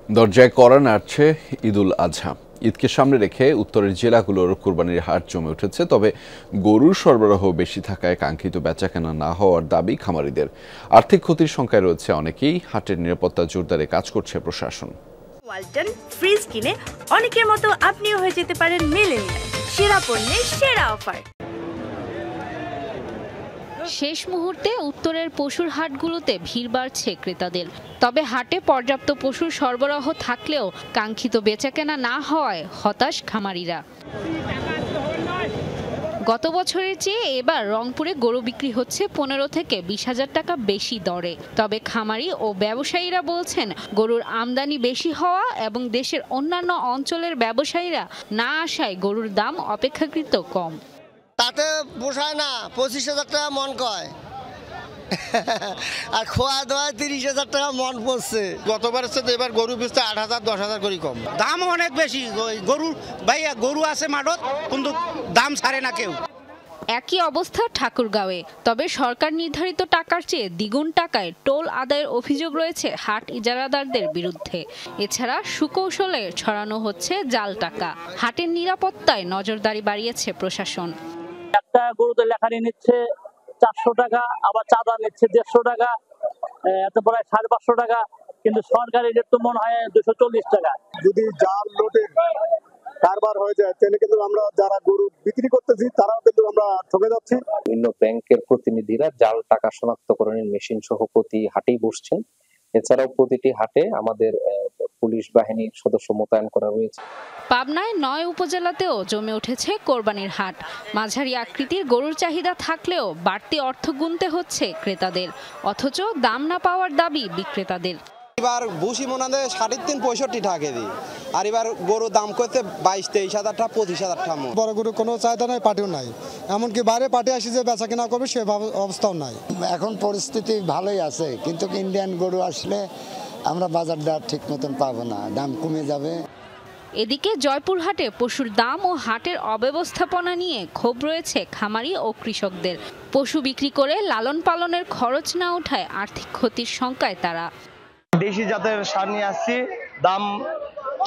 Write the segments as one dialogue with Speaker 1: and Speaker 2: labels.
Speaker 1: দরজায় কড়া নাড়ছে ঈদুল আজহা। ঈদকে সামনে রেখে উত্তরের জেলাগুলোর কোরবানির হাট জমে উঠেছে। তবে গরুর সরবরাহ বেশি থাকায় কাঙ্ক্ষিত বেচাকেনা না হওয়ার দাবি খামারিদের। আর্থিক ক্ষতির শঙ্কায় রয়েছে অনেকেই। হাটের নিরাপত্তা জোরদারে কাজ করছে প্রশাসন।
Speaker 2: ওয়ালটন ফ্রিজ কিনে অনেকের মতো আপনিও হয়ে যেতে পারেন মিলেনিয়াল। সেরা পণ্যের সেরা অফার।
Speaker 3: শেষ মুহূর্তে উত্তরের পশুর হাটগুলোতে ভিড় বাড়ছে ক্রেতাদের। তবে হাটে পর্যাপ্ত পশুর সরবরাহ থাকলেও কাঙ্ক্ষিত বেচাকেনা না হওয়ায় হতাশ খামারিরা। গত বছরের চেয়ে এবার রংপুরে গরু বিক্রি হচ্ছে 15 থেকে 20,000 টাকা বেশি দরে। তবে খামারি ও ব্যবসায়ীরা বলছেন, গরুর আমদানি বেশি হওয়া এবং দেশের অন্যান্য অঞ্চলের ব্যবসায়ীরা না আসায় গরুর দাম অপেক্ষাকৃত কম।
Speaker 4: তাতে পোষায় না, 25,000 টাকা মন কয়, আর খোয়া দোয়া 30,000 টাকা মন পড়ছে।
Speaker 5: গতবারের সাথে এবার গরু বেচতে 8,000 10,000 করে কম।
Speaker 6: দাম অনেক বেশি। গরু ভাইয়া গরু আছে মাঠত, কিন্তু দাম ছাড়ে না কেউ।
Speaker 3: একই অবস্থা ঠাকুরগাঁওয়ে। তবে সরকার নির্ধারিত টাকার চেয়ে দ্বিগুণ টাকায় টোল আদায়ের অভিযোগ রয়েছে হাট ইজারাদারদের বিরুদ্ধে। এছাড়া সুকৌশলে ছড়ানো হচ্ছে জাল টাকা। হাটের নিরাপত্তায় নজরদারি বাড়িয়েছে প্রশাসন।
Speaker 7: একটা গরুতে লেখারি নিচ্ছে 400 টাকা, আবার চাঁদা নিচ্ছে 150 টাকা, এত প্রায় 550 টাকা, কিন্তু সরকারি রেট তো মনে হয় 240 টাকা।
Speaker 8: যদি জাল লোডের কারবার হয়ে যায় তাহলে কিন্তু আমরা যারা গরু বিক্রি করতেছি তারাও কিন্তু আমরা ঠকে যাচ্ছি।
Speaker 9: বিভিন্ন ব্যাংকের প্রতিনিধিরা জাল টাকা শনাক্তকরণের মেশিন সহ প্রতি হাটেই বসছেন। এছাড়াও প্রতিটি হাটে আমাদের পুলিশ বাহিনীর সদস্য মোতায়েন করা রয়েছে।
Speaker 3: পাবনায় 9 উপজেলাতেও জমে উঠেছে কোরবানির হাট। মাঝারি আকৃতির গরুর চাহিদা থাকলেও বাড়তি অর্থ গুনতে হচ্ছে ক্রেতাদের, অথচ দাম না পাওয়ার দাবি বিক্রেতাদের।
Speaker 10: এবার ভুসি মোনাদে 65 টাকা দিই, আর এবার গরুর দাম করতে 22-23,000 টাকা 25,000 টাকা।
Speaker 8: বড় গরু কোনো চাহিদা নাই, পাটিও নাই, এমনকি বাইরে পাটি আসি যে বেচা কেনা করবে সে অবস্থাও নাই।
Speaker 4: এখন পরিস্থিতি ভালোই আছে, কিন্তু ইন্ডিয়ান গরু আসলে আমরা বাজার দর ঠিক মতন পাবো না, দাম কমে যাবে।
Speaker 3: এদিকে জয়পুরহাটে পশুর দাম ও হাটের অব্যবস্থাপনা নিয়ে ক্ষোভ রয়েছে খামারি ও কৃষকদের। পশু বিক্রি করে লালন পালনের খরচ না ওঠায় আর্থিক ক্ষতির শঙ্কায় তারা।
Speaker 11: দেশি জাতের সার নিয়ে আসছি, দাম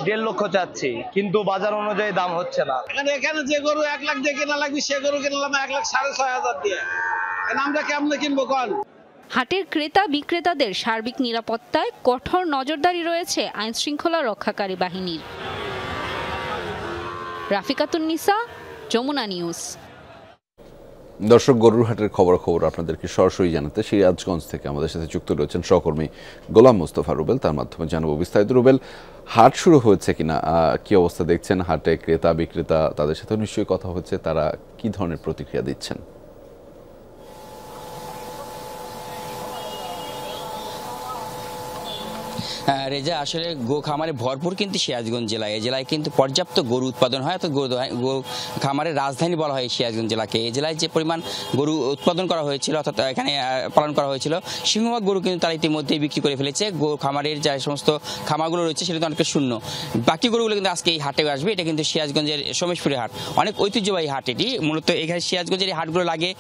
Speaker 11: 1.5 লক্ষ চাচ্ছি, কিন্তু বাজার অনুযায়ী দাম হচ্ছে না।
Speaker 6: এখানে যে গরু 1 লাখ দিয়ে কেনা লাগবে, সে গরু কিনলাম 1,06,500 দিয়ে। আমরা কেমনে কিনবো কোন?
Speaker 3: হাটের ক্রেতা বিক্রেতাদের সার্বিক নিরাপত্তায় কঠোর নজরদারি রয়েছে আইন শৃঙ্খলা রক্ষাকারী বাহিনীর। রাফিকাতুন নিসা, যমুনা নিউজ।
Speaker 1: দর্শক, গরুর হাটের খবরাখবর আপনাদেরকে সরাসরি জানাতে সিরাজগঞ্জ থেকে আমাদের সাথে যুক্ত রয়েছেন সহকর্মী গোলাম মোস্তফা রুবেল। তার মাধ্যমে জানাবো বিস্তারিত। রুবেল, হাট শুরু হয়েছে কিনা, কি অবস্থা দেখছেন হাটে? ক্রেতা বিক্রেতা তাদের সাথে নিশ্চয়ই কথা হচ্ছে, তারা কি ধরনের প্রতিক্রিয়া দিচ্ছেন?
Speaker 12: রেজা, আসলে গো খামারে ভরপুর কিন্তু সিরাজগঞ্জ জেলায়। এই জেলায় কিন্তু পর্যাপ্ত গরু উৎপাদন হয়, অর্থাৎ গরু খামারের রাজধানী বলা হয় সিরাজগঞ্জ জেলাকে। এই জেলায় যে পরিমাণ গরু উৎপাদন করা হয়েছিল, অর্থাৎ এখানে পালন করা হয়েছিল, সিংহভাগ গরু কিন্তু তারা ইতিমধ্যেই বিক্রি করে ফেলেছে। গরু খামারের যে সমস্ত খামারগুলো রয়েছে সেটা তো অনেকটা শূন্য। বাকি গরুগুলো কিন্তু আজকে এই হাটে আসবে। এটা কিন্তু সিরাজগঞ্জের সোমেশপুরের হাট, অনেক ঐতিহ্যবাহী হাট এটি। মূলত এখানে সিরাজগঞ্জের এই হাটগুলো লাগে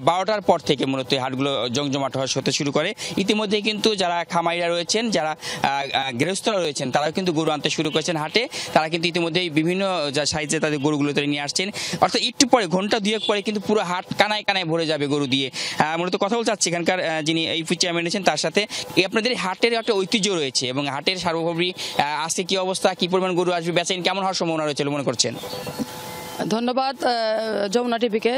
Speaker 12: 12টার পর থেকে মূলত এই হাটগুলো জমজমাট হতে শুরু করে। ইতিমধ্যে কিন্তু যারা খামারিরা রয়েছেন, যারা গৃহস্থরা রয়েছেন, তারাও কিন্তু গরু আনতে শুরু করেছেন হাটে। তারা কিন্তু ইতিমধ্যেই বিভিন্ন সাইজে তাদের গরুগুলো নিয়ে আসছেন। অর্থাৎ একটু পরে, ঘন্টা 2 পরে কিন্তু পুরো হাট কানায় কানায় ভরে যাবে গরু দিয়ে। মূলত কথা বলতে চাচ্ছি এখানকার যিনি এই চেয়ারম্যান রয়েছেন তার সাথে। আপনাদের হাটের একটা ঐতিহ্য রয়েছে এবং হাটের সার্বভৌমিক আজকে কি অবস্থা, কি পরিমাণ গরু আসবে, বেচাকেনা কেমন হওয়ার সম্ভাবনা রয়েছে মনে করছেন?
Speaker 13: ধন্যবাদ যমুনা টিভিকে,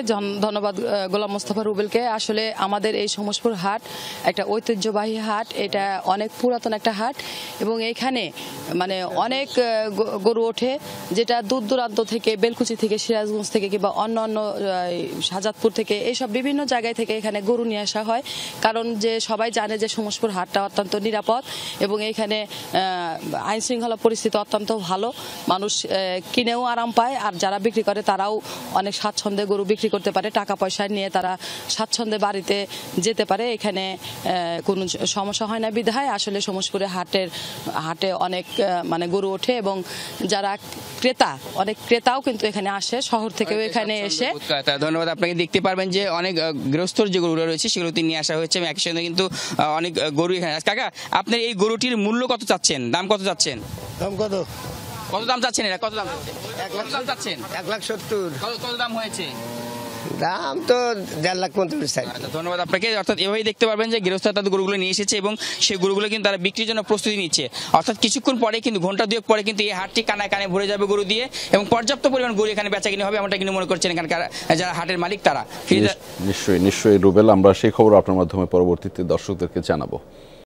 Speaker 13: ধন্যবাদ গোলাম মোস্তফা রুবেলকে। আসলে আমাদের এই সোমেশপুর হাট একটা ঐতিহ্যবাহী হাট, এটা অনেক পুরাতন একটা হাট এবং এখানে মানে অনেক গরু ওঠে, যেটা দূর দূরান্ত থেকে, বেলকুচি থেকে, সিরাজগঞ্জ থেকে কিংবা অন্য অন্য শাহজাদপুর থেকে, এইসব বিভিন্ন জায়গায় থেকে এখানে গরু নিয়ে আসা হয়। কারণ যে সবাই জানে যে সোমেশপুর হাটটা অত্যন্ত নিরাপদ এবং এখানে আইন শৃঙ্খলা পরিস্থিতি অত্যন্ত ভালো, মানুষ কিনেও আরাম পায়, আর যারা বিক্রি করে তারাও অনেক স্বাচ্ছন্দ্যে গরু বিক্রি করতে পারে, টাকা পয়সা নিয়ে তারা স্বাচ্ছন্দ্যে বাড়িতে যেতে পারে, এখানে কোনো সমস্যা হয় না বিধায় আসলে সমসপুরে হাটে অনেক মানে গরু ওঠে এবং যারা ক্রেতা, অনেক ক্রেতাও কিন্তু এখানে আসে শহর থেকেও এখানে এসে।
Speaker 12: ধন্যবাদ আপনাকে। দেখতে পারবেন যে অনেক গৃহস্থর যে গরুগুলো রয়েছে সেগুলো নিয়ে আসা হয়েছে এবং একই সঙ্গে কিন্তু অনেক গরু এখানে। কাকা, আপনার এই গরুটির মূল্য কত চাচ্ছেন, দাম কত চাচ্ছেন?
Speaker 5: দাম কত
Speaker 12: দাম চাচ্ছেন? এটা কত দাম চাচ্ছেন?
Speaker 5: 1,70,000।
Speaker 12: কত দাম হয়েছে?
Speaker 5: দাম তো 1,45,000।
Speaker 12: ধন্যবাদ আপনাকে। অর্থাৎ এভাবেই দেখতে পারবেন যে গৃহস্থরা তাদের গরুগুলো নিয়ে এসেছে এবং সেই গরুগুলো কিন্তু তারা বিক্রির জন্য প্রস্তুতি নিচ্ছে। অর্থাৎ কিছুক্ষণ পরে কিন্তু ঘন্টা দুয়েক পরে কিন্তু এই হাটটি কানায় কানে ভরে যাবে গরু দিয়ে এবং পর্যাপ্ত পরিমাণ গরু এখানে বেচা কিনে হবে, এমনটা কিন্তু মনে করছেন এখানকার যারা হাটের মালিক তারা।
Speaker 1: নিশ্চয়ই রুবেল, আমরা সেই খবর আপনার মাধ্যমে পরবর্তীতে দর্শকদেরকে জানাবো।